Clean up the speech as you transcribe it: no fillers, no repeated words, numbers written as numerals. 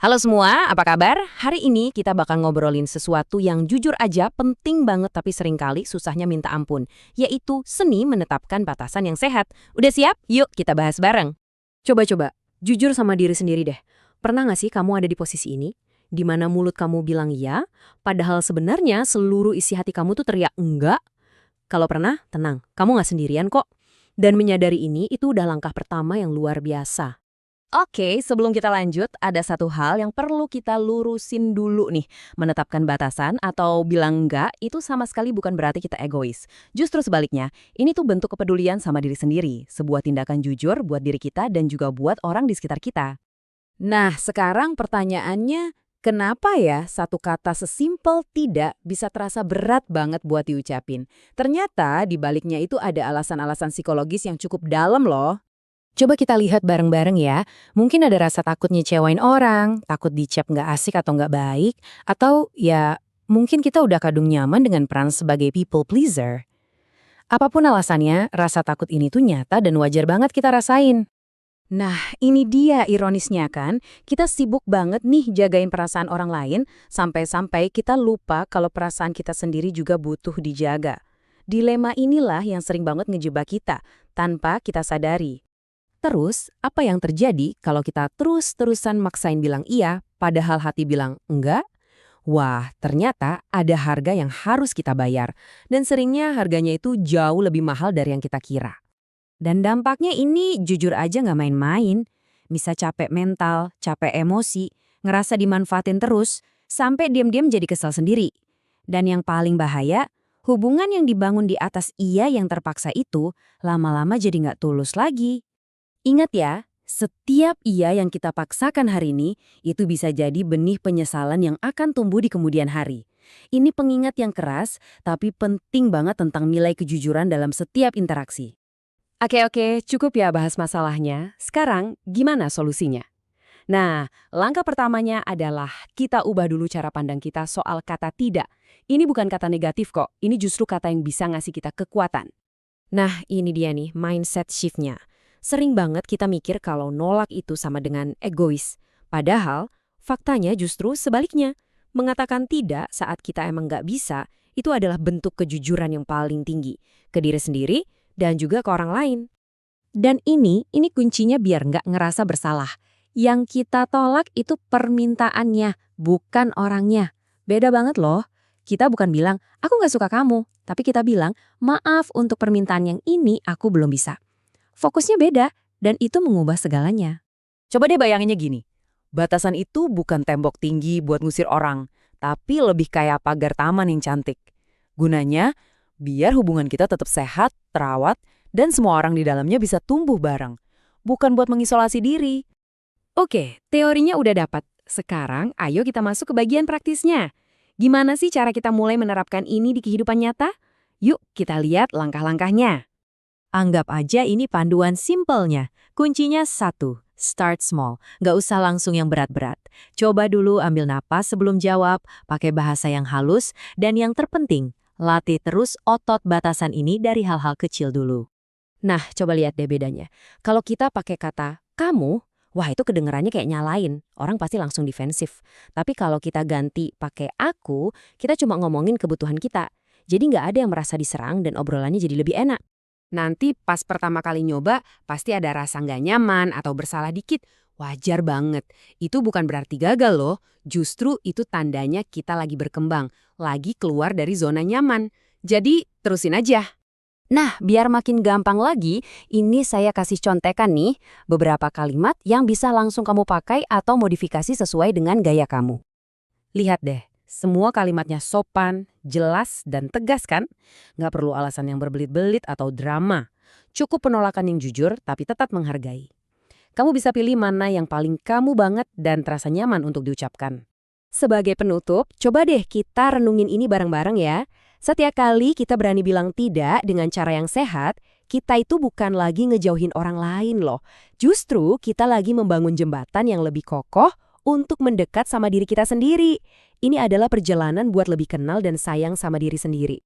Halo semua, apa kabar? Hari ini kita bakal ngobrolin sesuatu yang jujur aja penting banget tapi seringkali susahnya minta ampun, yaitu seni menetapkan batasan yang sehat. Udah siap? Yuk kita bahas bareng. Coba-coba, jujur sama diri sendiri deh. Pernah nggak sih kamu ada di posisi ini? Di mana mulut kamu bilang iya, padahal sebenarnya seluruh isi hati kamu tuh teriak enggak? Kalau pernah, tenang, kamu nggak sendirian kok. Dan menyadari ini itu udah langkah pertama yang luar biasa. Oke, sebelum kita lanjut, ada satu hal yang perlu kita lurusin dulu nih. Menetapkan batasan atau bilang enggak itu sama sekali bukan berarti kita egois. Justru sebaliknya, ini tuh bentuk kepedulian sama diri sendiri. Sebuah tindakan jujur buat diri kita dan juga buat orang di sekitar kita. Nah, sekarang pertanyaannya, kenapa ya satu kata sesimpel tidak bisa terasa berat banget buat diucapin? Ternyata di baliknya itu ada alasan-alasan psikologis yang cukup dalam loh. Coba kita lihat bareng-bareng ya. Mungkin ada rasa takut ngecewain orang, takut dicap nggak asik atau nggak baik, atau ya mungkin kita udah kadung nyaman dengan peran sebagai people pleaser. Apapun alasannya, rasa takut ini tuh nyata dan wajar banget kita rasain. Nah, ini dia ironisnya kan. Kita sibuk banget nih jagain perasaan orang lain, sampai-sampai kita lupa kalau perasaan kita sendiri juga butuh dijaga. Dilema inilah yang sering banget ngejebak kita, tanpa kita sadari. Terus, apa yang terjadi kalau kita terus-terusan maksain bilang iya, padahal hati bilang enggak? Wah, ternyata ada harga yang harus kita bayar. Dan seringnya harganya itu jauh lebih mahal dari yang kita kira. Dan dampaknya ini jujur aja nggak main-main. Bisa capek mental, capek emosi, ngerasa dimanfaatin terus, sampai diam-diam jadi kesal sendiri. Dan yang paling bahaya, hubungan yang dibangun di atas iya yang terpaksa itu, lama-lama jadi nggak tulus lagi. Ingat ya, setiap iya yang kita paksakan hari ini, itu bisa jadi benih penyesalan yang akan tumbuh di kemudian hari. Ini pengingat yang keras, tapi penting banget tentang nilai kejujuran dalam setiap interaksi. Oke, cukup ya bahas masalahnya. Sekarang, gimana solusinya? Nah, langkah pertamanya adalah kita ubah dulu cara pandang kita soal kata tidak. Ini bukan kata negatif kok, ini justru kata yang bisa ngasih kita kekuatan. Nah, ini dia nih, mindset shift-nya. Sering banget kita mikir kalau nolak itu sama dengan egois. Padahal, faktanya justru sebaliknya. Mengatakan tidak saat kita emang nggak bisa, itu adalah bentuk kejujuran yang paling tinggi. Ke diri sendiri, dan juga ke orang lain. Dan ini kuncinya biar nggak ngerasa bersalah. Yang kita tolak itu permintaannya, bukan orangnya. Beda banget loh. Kita bukan bilang, aku nggak suka kamu. Tapi kita bilang, maaf untuk permintaan yang ini aku belum bisa. Fokusnya beda, dan itu mengubah segalanya. Coba deh bayanginnya gini, batasan itu bukan tembok tinggi buat ngusir orang, tapi lebih kayak pagar taman yang cantik. Gunanya, biar hubungan kita tetap sehat, terawat, dan semua orang di dalamnya bisa tumbuh bareng. Bukan buat mengisolasi diri. Oke, teorinya udah dapat. Sekarang, ayo kita masuk ke bagian praktisnya. Gimana sih cara kita mulai menerapkan ini di kehidupan nyata? Yuk, kita lihat langkah-langkahnya. Anggap aja ini panduan simpelnya. Kuncinya satu, start small. Nggak usah langsung yang berat-berat. Coba dulu ambil napas sebelum jawab, pakai bahasa yang halus, dan yang terpenting, latih terus otot batasan ini dari hal-hal kecil dulu. Nah, coba lihat deh bedanya. Kalau kita pakai kata kamu, wah itu kedengerannya kayak nyalain. Orang pasti langsung defensif. Tapi kalau kita ganti pakai aku, kita cuma ngomongin kebutuhan kita. Jadi nggak ada yang merasa diserang dan obrolannya jadi lebih enak. Nanti pas pertama kali nyoba, pasti ada rasa nggak nyaman atau bersalah dikit. Wajar banget. Itu bukan berarti gagal loh. Justru itu tandanya kita lagi berkembang, lagi keluar dari zona nyaman. Jadi, terusin aja. Nah, biar makin gampang lagi, ini saya kasih contekan nih, beberapa kalimat yang bisa langsung kamu pakai atau modifikasi sesuai dengan gaya kamu. Lihat deh. Semua kalimatnya sopan, jelas, dan tegas kan? Nggak perlu alasan yang berbelit-belit atau drama. Cukup penolakan yang jujur, tapi tetap menghargai. Kamu bisa pilih mana yang paling kamu banget dan terasa nyaman untuk diucapkan. Sebagai penutup, coba deh kita renungin ini bareng-bareng ya. Setiap kali kita berani bilang tidak dengan cara yang sehat, kita itu bukan lagi ngejauhin orang lain loh. Justru kita lagi membangun jembatan yang lebih kokoh untuk mendekat sama diri kita sendiri. Ini adalah perjalanan buat lebih kenal dan sayang sama diri sendiri.